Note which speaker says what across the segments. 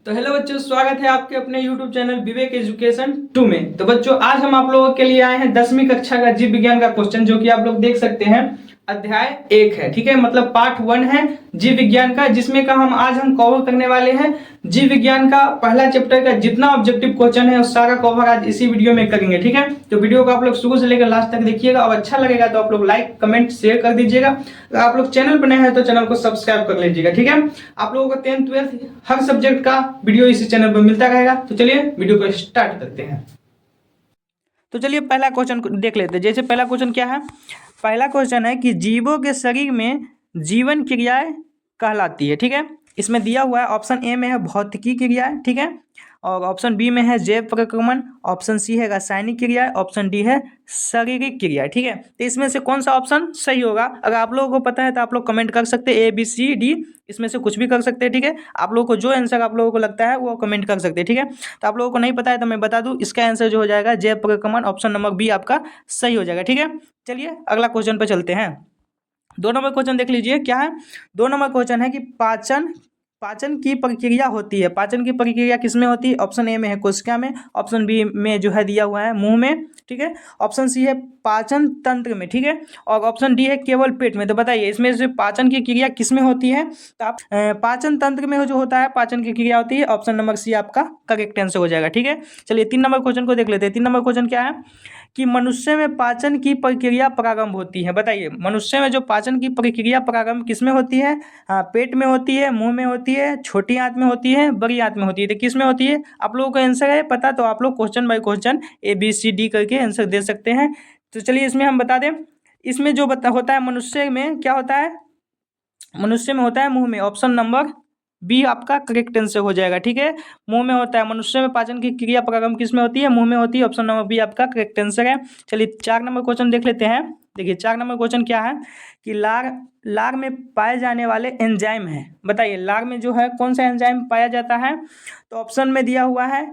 Speaker 1: तो हेलो बच्चों, स्वागत है आपके अपने YouTube चैनल विवेक एजुकेशन 2 में। तो बच्चों, आज हम आप लोगों के लिए आए हैं 10वीं कक्षा का जीव विज्ञान का क्वेश्चन, जो कि आप लोग देख सकते हैं अध्याय 1 है। ठीक है, मतलब पार्ट 1 है जीव विज्ञान का, जिसमें का आज हम कवर करने वाले हैं जीव विज्ञान का पहला चैप्टर का जितना ऑब्जेक्टिव क्वेश्चन है उस सारा कवर आज इसी वीडियो में करेंगे। ठीक है, तो वीडियो को आप लोग शुरू से लेकर लास्ट तक देखिएगा और अच्छा लगेगा तो आप लोग लाइक कमेंट शेयर कर दीजिएगा। अगर आप लोग चैनल पर नए हैं तो चैनल को सब्सक्राइब कर लीजिएगा। ठीक है, आप लोगों को 10th 12th हर सब्जेक्ट का वीडियो इसी चैनल पर मिलता रहेगा। तो चलिए वीडियो को स्टार्ट करते हैं। तो चलिए पहला क्वेश्चन देख लेते हैं। जैसे पहला क्वेश्चन क्या है, पहला क्वेश्चन है कि जीवों के शरीर में जीवन क्रियाएं कहलाती है। ठीक है, इसमें दिया हुआ है ऑप्शन ए में है भौतिकी क्रियाएं, ठीक है, और ऑप्शन बी में है जैव प्रक्रमण, ऑप्शन सी है रासायनिक क्रिया, ऑप्शन डी है शारीरिक क्रिया। ठीक है, तो इसमें से कौन सा ऑप्शन सही होगा? अगर आप लोगों को पता है तो आप लोग कमेंट कर सकते हैं, ए बी सी डी, इसमें से कुछ भी कर सकते हैं। ठीक है, आप लोगों को जो आंसर आप लोगों को लगता है वो कमेंट कर सकते हैं। ठीक है, तो आप लोगों को नहीं पता है तो मैं बता दूं, इसका आंसर जो हो जाएगा जैव प्रक्रमण, ऑप्शन नंबर बी आपका सही हो जाएगा। ठीक है, चलिए अगला क्वेश्चन पे चलते हैं। 2 नंबर क्वेश्चन देख लीजिए क्या है। 2 नंबर क्वेश्चन है कि पाचन पाचन की प्रक्रिया होती है। पाचन की प्रक्रिया किसमें होती है? ऑप्शन ए में है कोशिका में, ऑप्शन बी में जो है दिया हुआ है मुंह में, ठीक है, ऑप्शन सी है पाचन तंत्र में, ठीक है, और ऑप्शन डी है केवल पेट में। तो बताइए इसमें से पाचन की क्रिया किसमें होती है? तो आप पाचन तंत्र में जो होता है पाचन की क्रिया होती है, ऑप्शन नंबर सी आपका करेक्ट आंसर हो जाएगा। ठीक है, चलिए 3 नंबर क्वेश्चन को देख लेते हैं। 3 नंबर क्वेश्चन क्या है कि मनुष्य में पाचन की प्रक्रिया प्रारंभ होती है। बताइए मनुष्य में जो पाचन की प्रक्रिया प्रारंभ किसमें होती है? हाँ, पेट में होती है, मुंह में होती है, छोटी आंत में होती है, बड़ी आंत में होती है। तो किस में होती है? आप लोगों को आंसर है पता तो आप लोग question by question A B C D करके आंसर दे सकते हैं। तो चलिए इसमें हम बता दें, इसमें जो होता है मनुष्य में क्या होता है? मनुष्य में होता है मुंह में, ऑप्शन नंबर बी आपका करेक्ट आंसर हो जाएगा। ठीक है, मुंह में होता है मनुष्य में पाचन की क्रिया प्रारंभ किस में होती है? मुंह में होती है, ऑप्शन नंबर बी आपका करेक्ट आंसर है। चलिए 4 नंबर क्वेश्चन देख लेते हैं। देखिए 4 नंबर क्वेश्चन क्या है कि लार लार में पाए जाने वाले एंजाइम है। बताइए लार में जो है कौन सा एंजाइम पाया जाता है? तो ऑप्शन में दिया हुआ है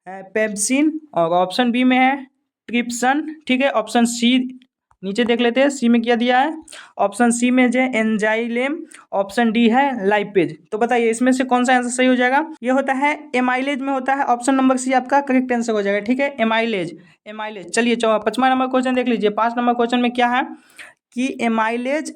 Speaker 1: पेप्सिन, और ऑप्शन बी में है ट्रिप्सन, ठीक है, ऑप्शन सी नीचे देख लेते हैं, सी में क्या दिया है? ऑप्शन सी में जो एंजाइलेम, ऑप्शन डी है लाइपेज। तो बताइए इसमें से कौन सा आंसर सही हो जाएगा? ये होता है एमाइलेज में होता है, ऑप्शन नंबर सी आपका करेक्ट आंसर हो जाएगा। ठीक है, एमाइलेज, एमाइलेज। चलिए 5वां नंबर क्वेश्चन देख लीजिए। 5 नंबर क्वेश्चन में क्या है कि एमाइलेज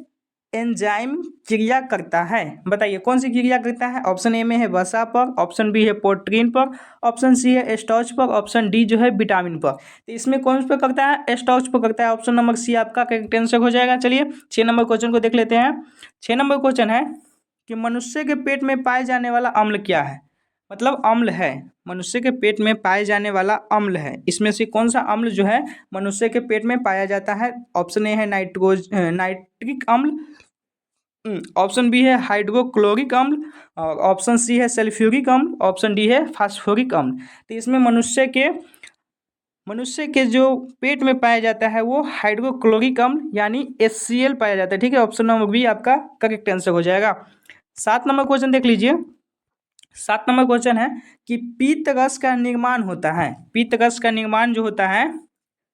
Speaker 1: एंजाइम क्रिया करता है। बताइए कौन सी क्रिया करता है? ऑप्शन ए में है वसा पर, ऑप्शन बी है प्रोटीन पर, ऑप्शन सी है स्टार्च पर, ऑप्शन डी जो है विटामिन पर। तो इसमें कौन पर करता है? स्टार्च पर करता है, ऑप्शन नंबर सी आपका करेक्ट आंसर हो जाएगा। चलिए 6 नंबर क्वेश्चन को देख लेते हैं। 6 नंबर क्वेश्चन है कि मनुष्य के पेट में पाए जाने वाला अम्ल क्या है? मतलब अम्ल है, मनुष्य के पेट में पाए जाने वाला अम्ल है, इसमें से कौन सा अम्ल जो है मनुष्य के पेट में पाया जाता है? ऑप्शन ए है नाइट्रिक अम्ल, ऑप्शन बी है हाइड्रोक्लोरिक अम्ल, और ऑप्शन सी है सल्फ्यूरिक अम्ल, ऑप्शन डी है फास्फोरिक अम्ल। तो इसमें मनुष्य के जो पेट में पाया जाता है वो हाइड्रोक्लोरिक अम्ल यानी HCl पाया जाता है। ठीक है, ऑप्शन नंबर बी आपका करेक्ट आंसर हो जाएगा। 7 नंबर क्वेश्चन देख लीजिए। 7 नंबर क्वेश्चन है कि पीत रस का निर्माण होता है। पीत रस का निर्माण जो होता है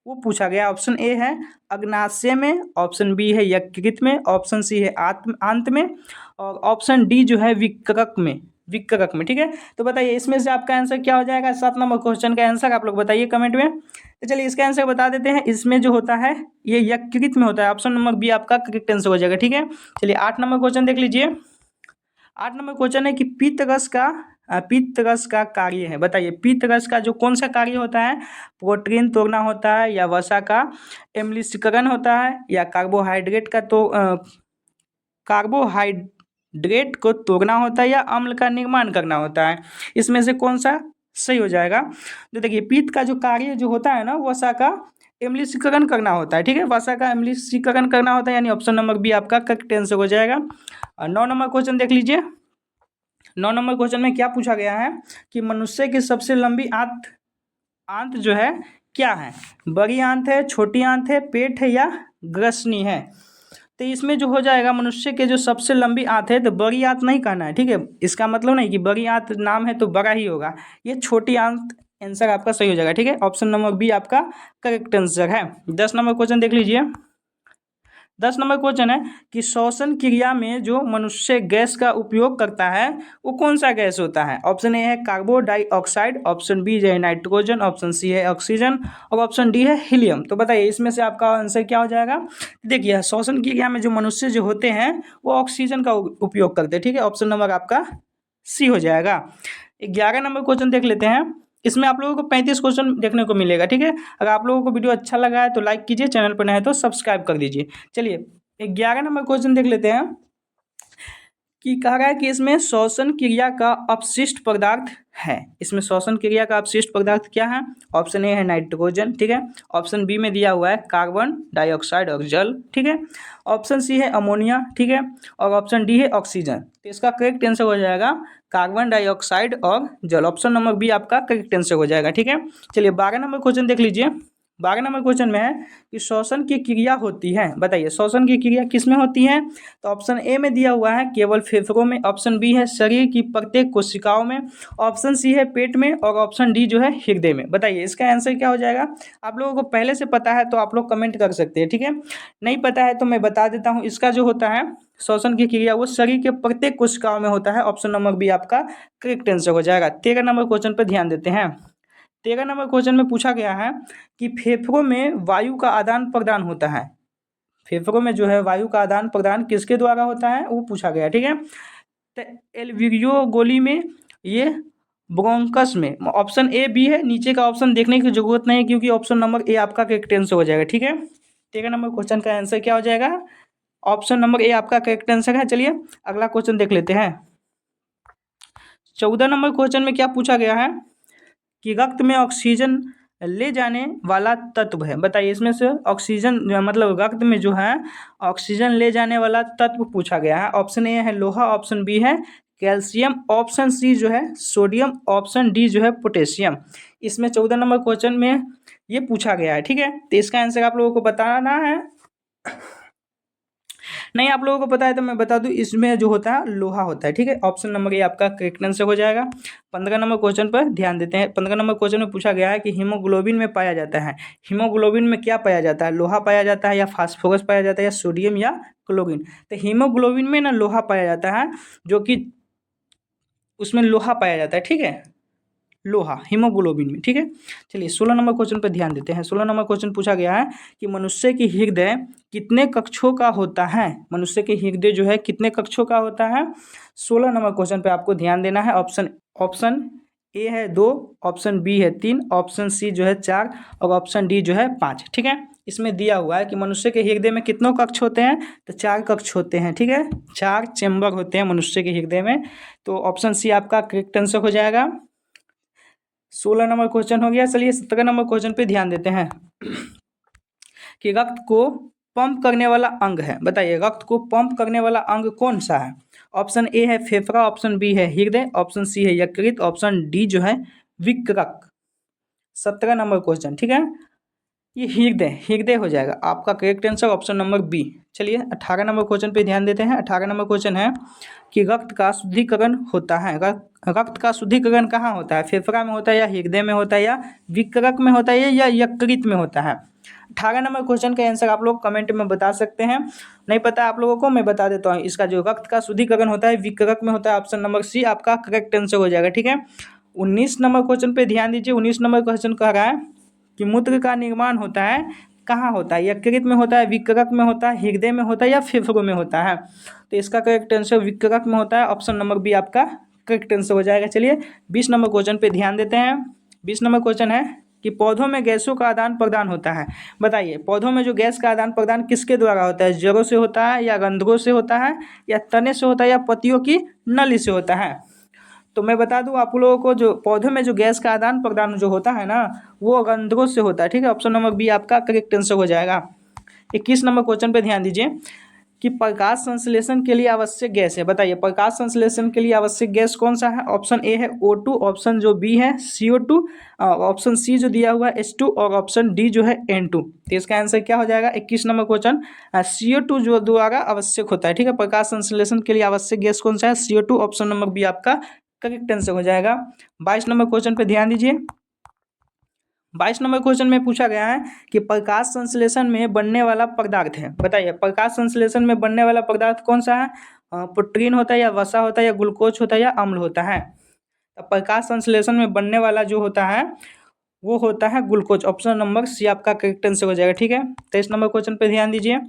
Speaker 1: वो पूछा गया। ऑप्शन ए है अग्नाशय में, ऑप्शन बी है यकृत में, ऑप्शन सी है आंत में, और ऑप्शन डी जो है विक्रक में, विक्रक में। ठीक है, तो बताइए इसमें से आपका आंसर क्या हो जाएगा? 7 नंबर क्वेश्चन का आंसर आप लोग बताइए कमेंट में। तो चलिए इसका आंसर बता देते हैं। इसमें जो होता है ये यकृत में होता है, ऑप्शन नंबर बी आपका करेक्ट आंसर हो जाएगा। ठीक है, चलिए 8 नंबर क्वेश्चन देख लीजिए। 8 नंबर क्वेश्चन है कि पित्त रस का कार्य है। बताइए पित्त रस का जो कौन सा कार्य होता है? प्रोटीन तोड़ना होता है, या वसा का एम्लीकरण होता है, या कार्बोहाइड्रेट को तोड़ना होता है, या अम्ल का निर्माण करना होता है? इसमें से कौन सा सही हो जाएगा? तो देखिए पित्त का जो कार्य जो होता है ना, वसा का एम्लीकरण करना होता है। ठीक है, वसा का एम्लीकरण करना होता है, यानी ऑप्शन नंबर बी आपका करेक्ट आंसर हो जाएगा। 9 नंबर क्वेश्चन देख लीजिए। 9 नंबर क्वेश्चन में क्या पूछा गया है कि मनुष्य की सबसे लंबी आंत आंत जो है क्या है? बड़ी आंत है, छोटी आंत है, पेट है, या ग्रसनी है? तो इसमें जो हो जाएगा मनुष्य के जो सबसे लंबी आंत है, तो बड़ी आंत नहीं कहना है। ठीक है, इसका मतलब नहीं कि बड़ी आंत नाम है तो बड़ा ही होगा, ये छोटी आंत आंसर आपका सही हो जाएगा। ठीक है, ऑप्शन नंबर बी आपका करेक्ट आंसर है। 10 नंबर क्वेश्चन देख लीजिए। 10 नंबर क्वेश्चन है कि श्वसन क्रिया में जो मनुष्य गैस का उपयोग करता है वो कौन सा गैस होता है। ऑप्शन ए है कार्बन डाइऑक्साइड, ऑप्शन बी है नाइट्रोजन, ऑप्शन सी है ऑक्सीजन और ऑप्शन डी है हीलियम। तो बताइए इसमें से आपका आंसर क्या हो जाएगा। देखिए श्वसन क्रिया में जो मनुष्य जो होते हैं वो ऑक्सीजन का उपयोग करते हैं, ठीक है। ऑप्शन नंबर आपका सी हो जाएगा। 11 नंबर क्वेश्चन देख लेते हैं। इसमें आप लोगों को 35 क्वेश्चन देखने को मिलेगा, ठीक है। अगर आप लोगों को वीडियो अच्छा लगा है तो लाइक कीजिए, चैनल पर नए हैं तो सब्सक्राइब कर दीजिए। चलिए 11 नंबर क्वेश्चन देख लेते हैं कि कह रहा है कि इसमें श्वसन क्रिया का अपशिष्ट पदार्थ है। इसमें श्वसन क्रिया का अपशिष्ट पदार्थ क्या है। ऑप्शन ए है नाइट्रोजन, ठीक है। ऑप्शन बी में दिया हुआ है कार्बन डाइऑक्साइड और जल, ठीक है। ऑप्शन सी है अमोनिया, ठीक है। और ऑप्शन डी है ऑक्सीजन। तो इसका करेक्ट आंसर हो जाएगा कार्बन डाइऑक्साइड और जल। ऑप्शन नंबर बी आपका करेक्ट आंसर हो जाएगा, ठीक है। चलिए 12 नंबर क्वेश्चन देख लीजिए। 12 नंबर क्वेश्चन में है कि श्वसन की क्रिया होती है। बताइए श्वसन की क्रिया किस में होती है। तो ऑप्शन ए में दिया हुआ है केवल फेफड़ों में, ऑप्शन बी है शरीर की प्रत्येक कोशिकाओं में, ऑप्शन सी है पेट में और ऑप्शन डी जो है हृदय में। बताइए इसका आंसर क्या हो जाएगा। आप लोगों को पहले से पता है तो आप लोग कमेंट कर सकते हैं, ठीक है। नहीं पता है तो मैं बता देता हूँ। इसका जो होता है श्वसन की क्रिया वो शरीर के प्रत्येक कोशिकाओं में होता है। ऑप्शन नंबर बी आपका करेक्ट आंसर हो जाएगा। 13 नंबर क्वेश्चन पर ध्यान देते हैं। 13 नंबर क्वेश्चन में पूछा गया है कि फेफड़ों में वायु का आदान प्रदान होता है। फेफड़ों में जो है वायु का आदान प्रदान किसके द्वारा होता है वो पूछा गया, ठीक है। तो एल्वियोगोली में, ये ब्रोंकस में। ऑप्शन ए बी है, नीचे का ऑप्शन देखने की जरूरत नहीं है क्योंकि ऑप्शन नंबर ए आपका करेक्ट आंसर हो जाएगा, ठीक है। 13 नंबर क्वेश्चन का आंसर क्या हो जाएगा। ऑप्शन नंबर ए आपका करेक्ट आंसर है। चलिए अगला क्वेश्चन देख लेते हैं। 14 नंबर क्वेश्चन में क्या पूछा गया है कि रक्त में ऑक्सीजन ले जाने वाला तत्व है। बताइए इसमें से ऑक्सीजन मतलब रक्त में जो है ऑक्सीजन ले जाने वाला तत्व पूछा गया है। ऑप्शन ए है लोहा, ऑप्शन बी है कैल्शियम, ऑप्शन सी जो है सोडियम, ऑप्शन डी जो है पोटेशियम। इसमें 14 नंबर क्वेश्चन में ये पूछा गया है, ठीक है। तो इसका आंसर आप लोगों को बताना है। नहीं आप लोगों को पता है तो मैं बता दूं, इसमें जो होता है लोहा होता है, ठीक है। ऑप्शन नंबर ये आपका करेक्ट आंसर हो जाएगा। 15 नंबर क्वेश्चन पर ध्यान देते हैं। 15 नंबर क्वेश्चन में पूछा गया है कि हीमोग्लोबिन में पाया जाता है। हीमोग्लोबिन में क्या पाया जाता है। लोहा पाया जाता है या फास्फोरस पाया जाता है या सोडियम या क्लोरीन। तो हीमोग्लोबिन में ना लोहा पाया जाता है, जो कि उसमें लोहा पाया जाता है, ठीक है। लोहा हीमोग्लोबिन में, ठीक है। चलिए 16 नंबर क्वेश्चन पर ध्यान देते हैं। 16 नंबर क्वेश्चन पूछा गया है कि मनुष्य की हृदय कितने कक्षों का होता है। मनुष्य के हृदय जो है कितने कक्षों का होता है। 16 नंबर क्वेश्चन पे आपको ध्यान देना है। ऑप्शन ए है 2, ऑप्शन बी है 3, ऑप्शन सी जो है 4 और ऑप्शन डी जो है 5, ठीक है। इसमें दिया हुआ है कि मनुष्य के हृदय में कितनों कक्ष होते हैं। तो 4 कक्ष होते हैं, ठीक है। 4 चेम्बर होते हैं मनुष्य के हृदय में। तो ऑप्शन सी आपका करेक्ट आंसर हो जाएगा। 16 नंबर क्वेश्चन हो गया। चलिए 17 नंबर क्वेश्चन पे ध्यान देते हैं कि रक्त को पंप करने वाला अंग है। बताइए रक्त को पंप करने वाला अंग कौन सा है। ऑप्शन ए है फेफड़ा, ऑप्शन बी है हृदय, ऑप्शन सी है यकृत, ऑप्शन डी जो है विकृत। 17 नंबर क्वेश्चन, ठीक है। ये हृदय हो जाएगा आपका correct answer, option number B. चलिए 18 नंबर क्वेश्चन पे ध्यान देते हैं। 18 नंबर क्वेश्चन है कि रक्त का शुद्धिकरण होता है। रक्त का शुद्धिकरण कहाँ होता है। फेफड़ा में होता है या हृदय में होता है या विकृत में होता है या यकृत में होता है। 18 नंबर क्वेश्चन का आंसर आप लोग कमेंट में बता सकते हैं। नहीं पता आप लोगों को मैं बता देता हूँ। इसका जो रक्त का शुद्धिकरण होता है विकृत में होता है। ऑप्शन नंबर सी आपका करेक्ट आंसर हो जाएगा, ठीक है। 19 नंबर क्वेश्चन पे ध्यान दीजिए। 19 नंबर क्वेश्चन कह रहा है कि मूत्र का निर्माण होता है कहाँ होता है। यकृत में होता है, विकृत में होता है, हृदय में होता है या फेफड़ों में होता है। तो इसका करेक्ट आंसर विकृत में होता है। ऑप्शन नंबर बी आपका करेक्ट आंसर हो जाएगा। चलिए 20 नंबर क्वेश्चन पे ध्यान देते हैं। 20 नंबर क्वेश्चन है कि पौधों में गैसों का आदान प्रदान होता है। बताइए पौधों में जो गैस का आदान प्रदान किसके द्वारा होता है। जड़ों से होता है या रंध्रों से होता है या तने से होता है या पत्तियों की नली से होता है। तो मैं बता दूं आप लोगों को, जो पौधों में जो गैस का आदान प्रदान जो होता है ना वो रंध्रों से होता है, ठीक है। ऑप्शन नंबर बी आपका करेक्ट आंसर हो जाएगा। 21 नंबर क्वेश्चन पे ध्यान दीजिए कि प्रकाश संश्लेषण के लिए आवश्यक गैस है। बताइए प्रकाश संश्लेषण के लिए आवश्यक गैस कौन सा है। ऑप्शन ए है O2, ऑप्शन जो बी है CO2, ऑप्शन सी जो दिया हुआ है H2 और ऑप्शन डी जो है N2। तो इसका आंसर क्या हो जाएगा। 21 नंबर क्वेश्चन CO2 जो द्वारा आवश्यक होता है, ठीक है। प्रकाश संश्लेषण के लिए आवश्यक गैस कौन सा है। CO2, ऑप्शन नंबर बी आपका करेक्ट आंसर हो जाएगा। 22 नंबर क्वेश्चन पे ध्यान दीजिए। 22 नंबर क्वेश्चन में पूछा गया है कि प्रकाश संश्लेषण में बनने वाला पदार्थ है। बताइए प्रकाश संश्लेषण में बनने वाला पदार्थ कौन सा है? प्रोटीन होता है या वसा होता है या ग्लूकोज होता है या अम्ल होता है? तो प्रकाश संश्लेषण में बनने वाला जो होता है वो होता है ग्लूकोज। ऑप्शन नंबर सी आपका करेक्ट आंसर हो जाएगा। ठीक है, 23 नंबर क्वेश्चन पे ध्यान दीजिए।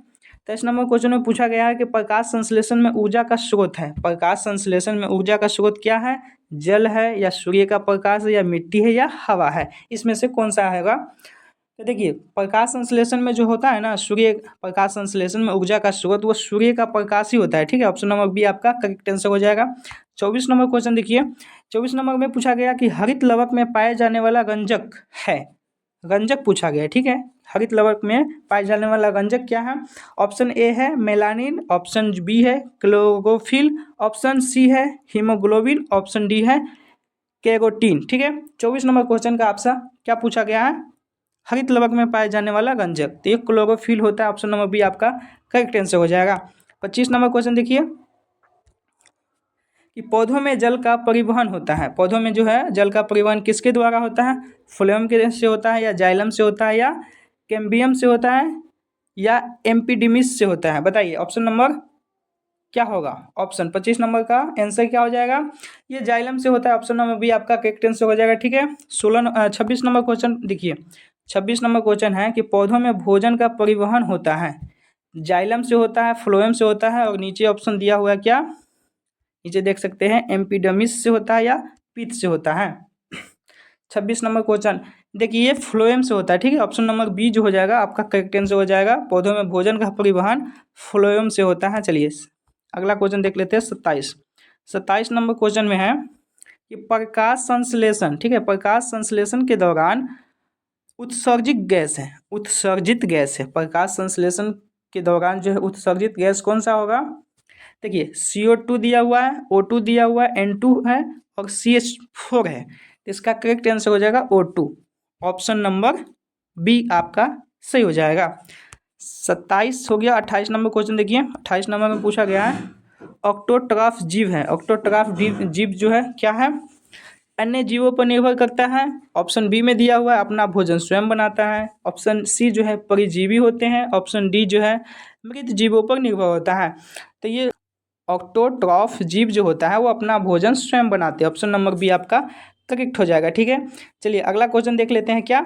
Speaker 1: 23 नंबर क्वेश्चन में पूछा गया है कि प्रकाश संश्लेषण में ऊर्जा का स्रोत है। प्रकाश संश्लेषण में ऊर्जा का स्रोत क्या है? जल है या सूर्य का प्रकाश है या मिट्टी है या हवा है? इसमें से कौन सा आएगा? तो देखिए प्रकाश संश्लेषण में जो होता है ना, सूर्य प्रकाश संश्लेषण में ऊर्जा का स्रोत वो सूर्य का प्रकाश ही होता है। ठीक है, ऑप्शन नंबर बी आपका करेक्ट आंसर हो जाएगा। 24 नंबर क्वेश्चन देखिए। 24 नंबर में पूछा गया कि हरित लवक में पाए जाने वाला रंजक है। रंजक पूछा गया। ठीक है, हरित लवक में पाए जाने वाला रंजक क्या है? ऑप्शन ए है मेलानिन, ऑप्शन बी है क्लोरोफिल, ऑप्शन सी है हीमोग्लोबिन, ऑप्शन डी है कैरोटीन। ठीक है, 24 नंबर क्वेश्चन का आपसे क्या पूछा गया है? हरित लवक में पाए जाने वाला रंजक, तो ये क्लोरोफिल होता है। ऑप्शन नंबर बी आपका करेक्ट आंसर हो जाएगा। 25 नंबर क्वेश्चन देखिए कि पौधों में जल का परिवहन होता है। पौधों में जो है जल का परिवहन किसके द्वारा होता है? फ्लोएम के से होता है या जाइलम से होता है या कैम्बियम से होता है या एम्पिडेमिस से होता है? बताइए ऑप्शन नंबर क्या होगा? ऑप्शन 25 नंबर का आंसर क्या हो जाएगा? ये जाइलम से होता है। ऑप्शन नंबर बी आपका करेक्ट आंसर हो जाएगा। ठीक है, 26 नंबर क्वेश्चन देखिए। 26 नंबर क्वेश्चन है कि पौधों में भोजन का परिवहन होता है, जाइलम से होता है, फ्लोएम से होता है और नीचे ऑप्शन दिया हुआ है क्या? नीचे देख सकते हैं एम्पिडेमिस से होता है या पित्त से होता है। 26 नंबर क्वेश्चन देखिए ये फ्लोएम से होता है। ठीक है, ऑप्शन नंबर बी जो हो जाएगा आपका करेक्ट आंसर हो जाएगा। पौधों में भोजन का परिवहन फ्लोएम से होता है। चलिए अगला क्वेश्चन देख लेते हैं। 27 नंबर क्वेश्चन में है कि प्रकाश संश्लेषण, ठीक है, प्रकाश संश्लेषण के दौरान उत्सर्जित गैस है, उत्सर्जित गैस है। प्रकाश संश्लेषण के दौरान जो है उत्सर्जित गैस कौन सा होगा? देखिए CO2 दिया हुआ है, O2 दिया हुआ है, N2 है और CH4 है। इसका करेक्ट आंसर हो जाएगा O2। ऑप्शन नंबर बी आपका सही हो जाएगा। 27 हो गया। 28 नंबर क्वेश्चन देखिए। 28 नंबर में पूछा गया है ऑक्टोट्रॉफ जीव है। ऑक्टोट्रॉफ जीव जो है क्या है? अन्य जीवों पर निर्भर करता है। ऑप्शन बी में दिया हुआ है अपना भोजन स्वयं बनाता है। ऑप्शन सी जो है परिजीवी होते हैं। ऑप्शन डी जो है मृत जीवों पर निर्भर होता है। तो ये ऑक्टोट्रॉफ जीव जो होता है वो अपना भोजन स्वयं बनाते हैं। ऑप्शन नंबर बी आपका करेक्ट हो जाएगा। ठीक है, चलिए अगला क्वेश्चन देख लेते हैं। क्या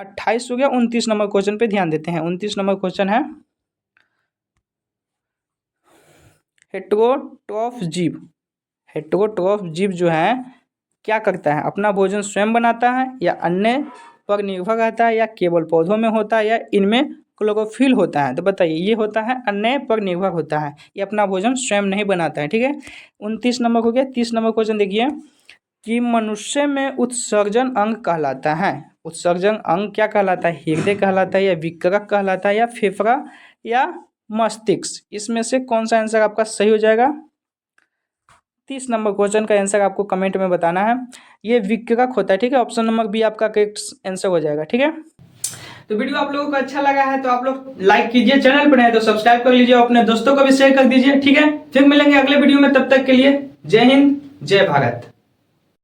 Speaker 1: 28 हो गया। 29 नंबर क्वेश्चन पे ध्यान देते हैं। 29 नंबर क्वेश्चन है हेटेरोट्रॉफ जीव। हेटेरोट्रॉफ जीव जो है क्या करता है? अपना भोजन स्वयं बनाता है या अन्य पर निर्भर रहता है या केवल पौधों में होता है या इनमें क्लोरोफिल होता है? तो बताइए ये होता है अन्य पर निर्भर होता है, ये अपना भोजन स्वयं नहीं बनाता है। ठीक है, 29 नंबर हो गया। 30 नंबर क्वेश्चन देखिए कि मनुष्य में उत्सर्जन अंग कहलाता है। उत्सर्जन अंग क्या कहलाता है? हृदय कहलाता है या विकृत कहलाता है या फेफड़ा या मस्तिष्क? इसमें से कौन सा आंसर आपका सही हो जाएगा? 30 नंबर क्वेश्चन का आंसर आपको कमेंट में बताना है। ये विकृत होता है। ठीक है, ऑप्शन नंबर बी आपका करेक्ट आंसर हो जाएगा। ठीक है, तो वीडियो आप लोगों को अच्छा लगा है तो आप लोग लाइक कीजिए, चैनल पर नए तो सब्सक्राइब कर लीजिए, अपने दोस्तों को भी शेयर कर दीजिए। ठीक है, फिर मिलेंगे अगले वीडियो में, तब तक के लिए जय हिंद जय भारत।